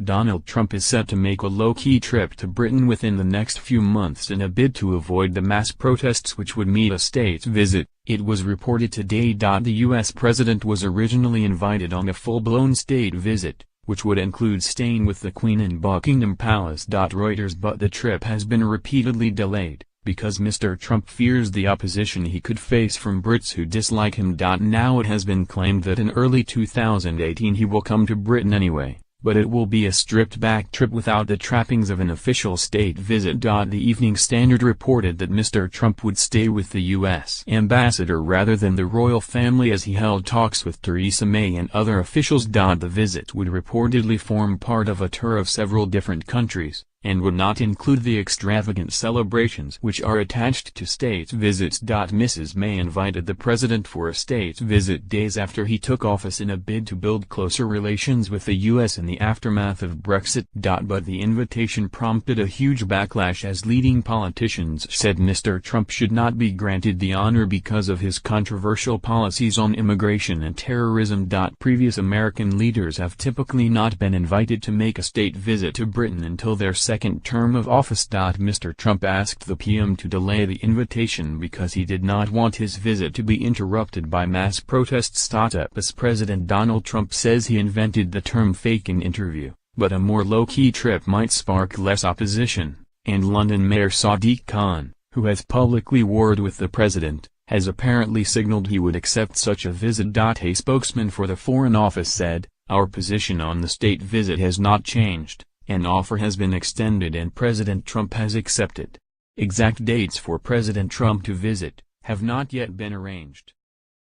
Donald Trump is set to make a low-key trip to Britain within the next few months in a bid to avoid the mass protests which would meet a state visit. It was reported today. The U.S. president was originally invited on a full-blown state visit, which would include staying with the Queen in Buckingham Palace. Reuters, but the trip has been repeatedly delayed, because Mr. Trump fears the opposition he could face from Brits who dislike him. Now it has been claimed that in early 2018 he will come to Britain anyway, but it will be a stripped-back trip without the trappings of an official state visit. The Evening Standard reported that Mr. Trump would stay with the U.S. ambassador rather than the royal family as he held talks with Theresa May and other officials. The visit would reportedly form part of a tour of several different countries, and would not include the extravagant celebrations which are attached to state visits. Mrs. May invited the president for a state visit days after he took office in a bid to build closer relations with the U.S. in the aftermath of Brexit. But the invitation prompted a huge backlash as leading politicians said Mr. Trump should not be granted the honor because of his controversial policies on immigration and terrorism. Previous American leaders have typically not been invited to make a state visit to Britain until their second term of office. Mr. Trump asked the PM to delay the invitation because he did not want his visit to be interrupted by mass protests. US President Donald Trump says he invented the term fake an interview, but a more low-key trip might spark less opposition, and London Mayor Sadiq Khan, who has publicly warred with the president, has apparently signaled he would accept such a visit. A spokesman for the Foreign Office said, "Our position on the state visit has not changed. An offer has been extended and President Trump has accepted. Exact dates for President Trump to visit have not yet been arranged."